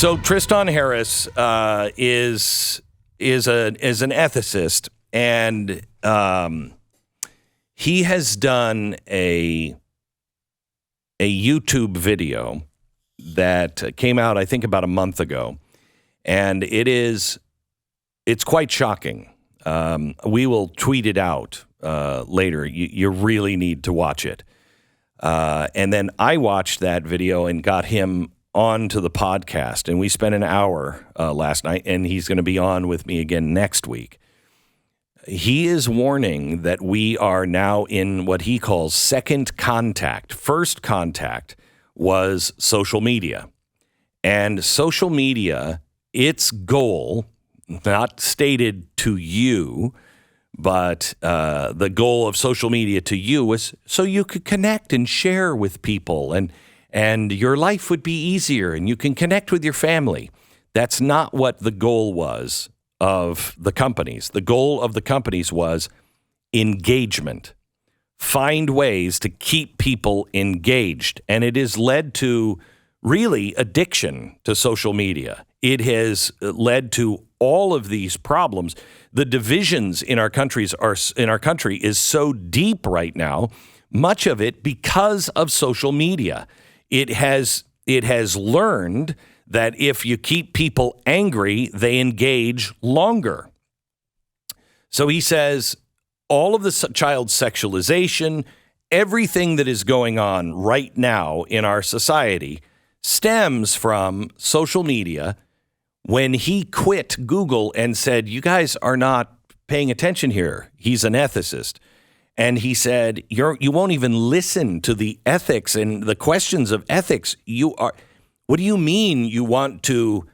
So Tristan Harris is an ethicist, and he has done a YouTube video that came out, I think, about a month ago, and it's quite shocking. We will tweet it out later. You really need to watch it. And then I watched that video and got him onto the podcast, and we spent an hour last night, and he's going to be on with me again next week. He is warning that we are now in what he calls second contact. First contact was social media. And social media, its goal, not stated to you, but the goal of social media to you was so you could connect and share with people, and your life would be easier, and you can connect with your family. That's not what the goal was of the companies. The goal of the companies was engagement. Find ways to keep people engaged. And it has led to really addiction to social media. It has led to all of these problems. The divisions in our country is so deep right now, much of it because of social media. It has learned that if you keep people angry, they engage longer. So he says all of the child sexualization, everything that is going on right now in our society stems from social media. When he quit Google and said, you guys are not paying attention here. He's an ethicist. And he said, you won't even listen to the ethics and the questions of ethics. What do you mean you want them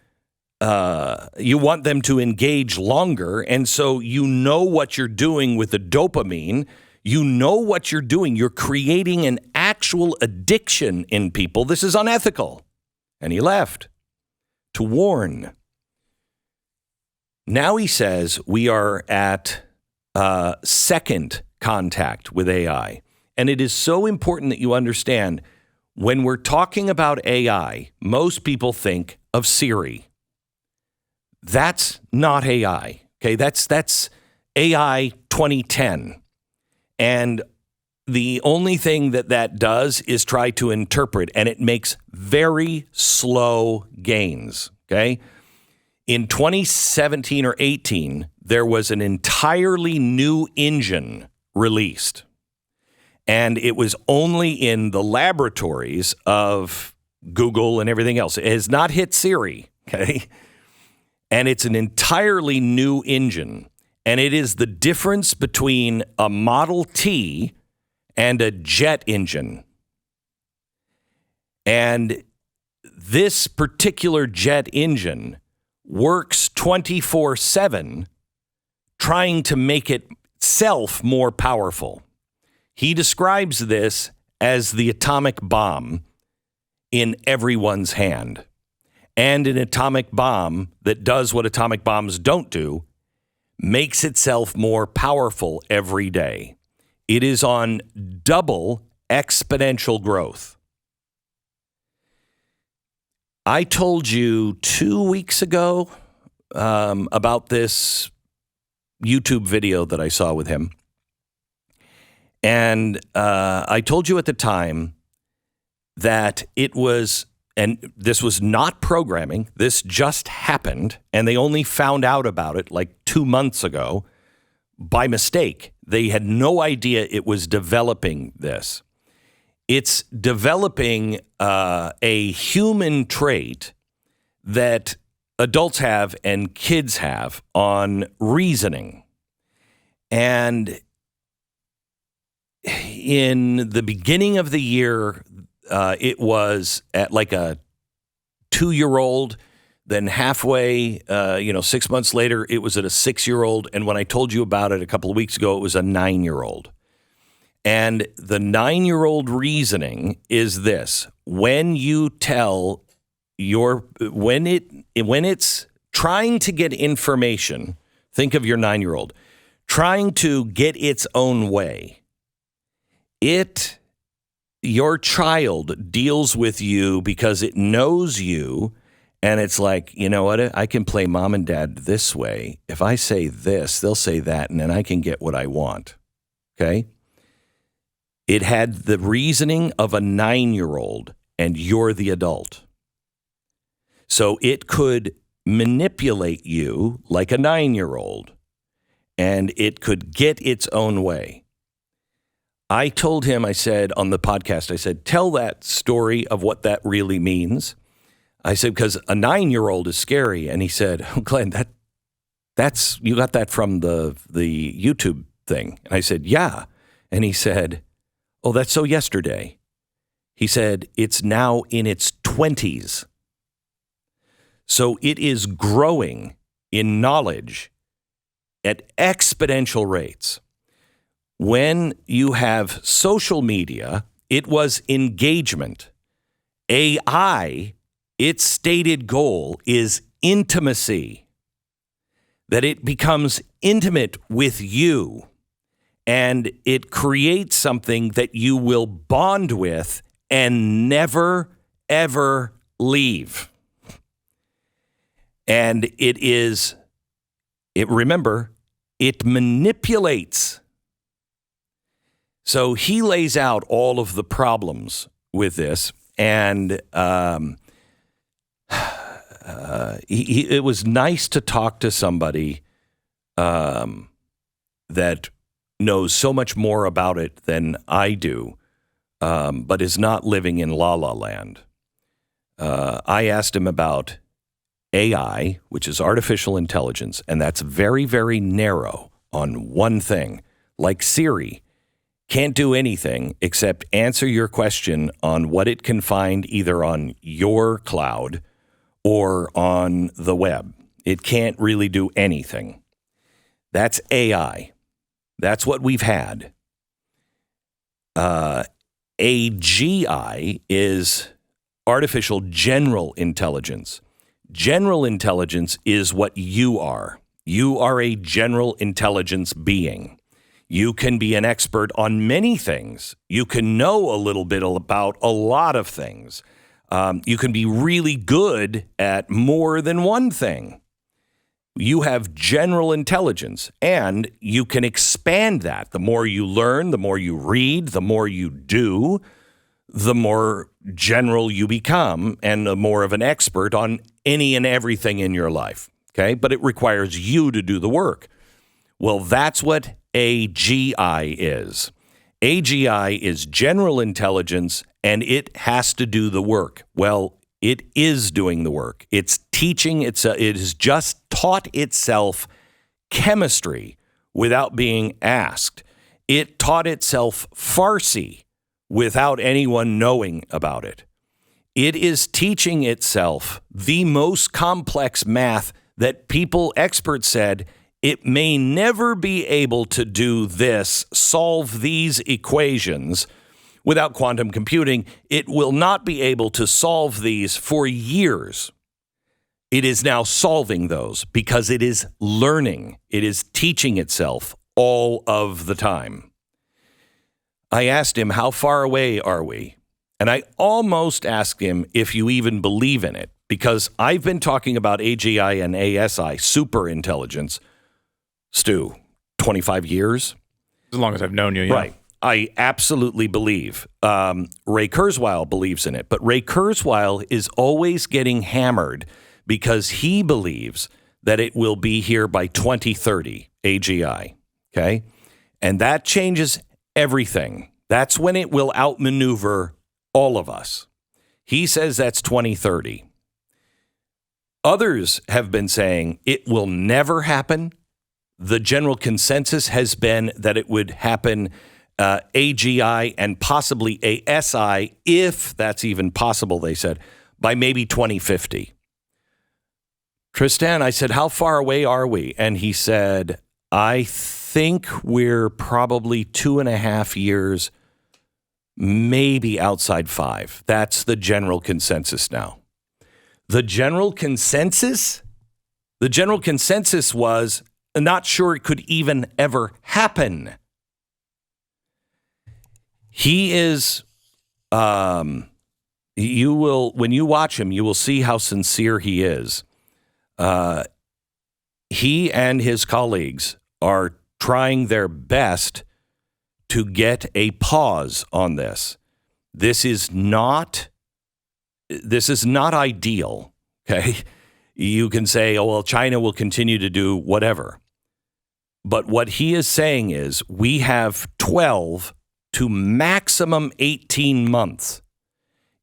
to engage longer? And so you know what you're doing with the dopamine. You know what you're doing. You're creating an actual addiction in people. This is unethical. And he left to warn. Now he says we are at second contact with AI. And it is so important that you understand when we're talking about AI, most people think of Siri. That's not AI. Okay, that's AI 2010. And the only thing that does is try to interpret, and it makes very slow gains. Okay? In 2017 or 18, there was an entirely new engine released. And it was only in the laboratories of Google and everything else. It has not hit Siri, okay? And it's an entirely new engine. And it is the difference between a Model T and a jet engine. And this particular jet engine works 24/7 trying to make itself more powerful. He describes this as the atomic bomb in everyone's hand. And an atomic bomb that does what atomic bombs don't do, makes itself more powerful every day. It is on double exponential growth. I told you 2 weeks ago about this YouTube video that I saw with him. And I told you at the time that it was, and this was not programming, this just happened, and they only found out about it like 2 months ago by mistake. They had no idea it was developing this. It's developing a human trait that adults have and kids have on reasoning. And in the beginning of the year, it was at like a 2-year-old. Then halfway, 6 months later, it was at a 6-year-old. And when I told you about it a couple of weeks ago, it was a 9-year-old. And the 9-year-old reasoning is this: when it's trying to get information, think of your 9-year-old trying to get its own way. Your child deals with you because it knows you And it's like, you know what? I can play mom and dad this way. If I say this, they'll say that, and then I can get what I want. Okay? It had the reasoning of a 9-year-old, and you're the adult. So it could manipulate you like a 9-year-old, and it could get its own way. I told him, I said on the podcast, I said, tell that story of what that really means. I said, because a 9-year-old is scary. And he said, oh, Glenn, that's you got that from the YouTube thing. And I said, yeah. And he said, oh, that's so yesterday. He said, it's now in its 20s. So it is growing in knowledge at exponential rates. When you have social media, it was engagement. AI, its stated goal is intimacy, that it becomes intimate with you, and it creates something that you will bond with and never, ever leave. And remember, it manipulates. So he lays out all of the problems with this, and it was nice to talk to somebody that knows so much more about it than I do, but is not living in La La Land. I asked him about AI, which is artificial intelligence, and that's very, very narrow on one thing. Like Siri, can't do anything except answer your question on what it can find either on your cloud or on the web. It can't really do anything. That's AI. That's what we've had. AGI is artificial general intelligence. General intelligence is what you are. You are a general intelligence being. You can be an expert on many things. You can know a little bit about a lot of things. You can be really good at more than one thing. You have general intelligence, and you can expand that. The more you learn, the more you read, the more you do, the more general you become, and the more of an expert on any and everything in your life. Okay, but it requires you to do the work. Well, that's what AGI is. AGI is general intelligence, and it has to do the work. Well, it is doing the work. It's teaching itself. It has just taught itself chemistry without being asked. It taught itself Farsi without anyone knowing about it. It is teaching itself the most complex math that experts said, it may never be able to do this, solve these equations without quantum computing. It will not be able to solve these for years. It is now solving those because it is learning. It is teaching itself all of the time. I asked him, how far away are we? And I almost asked him if you even believe in it, because I've been talking about AGI and ASI, super intelligence, Stu, 25 years. As long as I've known you, yeah. Right. I absolutely believe. Ray Kurzweil believes in it, but Ray Kurzweil is always getting hammered because he believes that it will be here by 2030, AGI, okay? And that changes everything. That's when it will outmaneuver all of us. He says that's 2030. Others have been saying it will never happen. The general consensus has been that it would happen AGI and possibly ASI, if that's even possible, they said, by maybe 2050. Tristan, I said, how far away are we? And he said, I think we're probably 2.5 years, maybe outside 5. That's the general consensus now. The general consensus was not sure it could even ever happen. He is You will, when you watch him, you will see how sincere he is. He and his colleagues are trying their best to get a pause on this. This is not ideal, okay? You can say, oh, well, China will continue to do whatever. But what he is saying is we have 12 to maximum 18 months.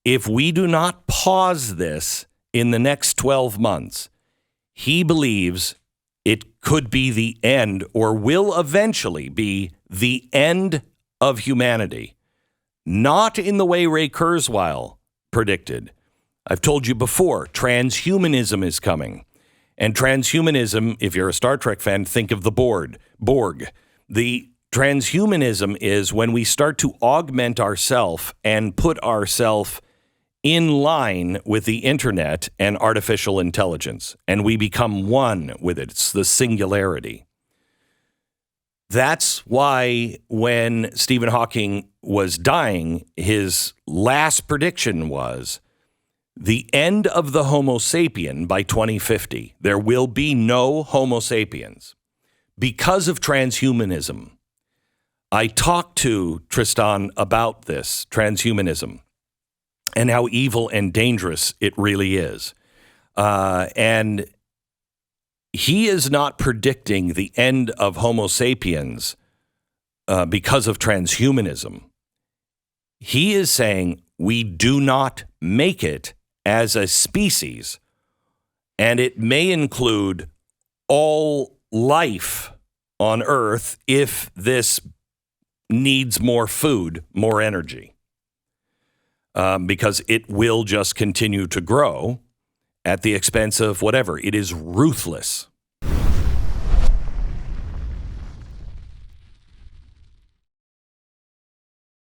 If we do not pause this in the next 12 months, he believes it could be the end, or will eventually be the end of humanity. Not in the way Ray Kurzweil predicted. I've told you before, transhumanism is coming. And transhumanism, if you're a Star Trek fan, think of the Borg. The transhumanism is when we start to augment ourselves and put ourselves in line with the internet and artificial intelligence, and we become one with it. It's the singularity. That's why when Stephen Hawking was dying, his last prediction was the end of the Homo sapien by 2050. There will be no Homo sapiens because of transhumanism. I talked to Tristan about this, transhumanism, and how evil and dangerous it really is. And he is not predicting the end of Homo sapiens because of transhumanism. He is saying we do not make it as a species, and it may include all life on Earth if this needs more food, more energy, because it will just continue to grow at the expense of whatever. It is ruthless.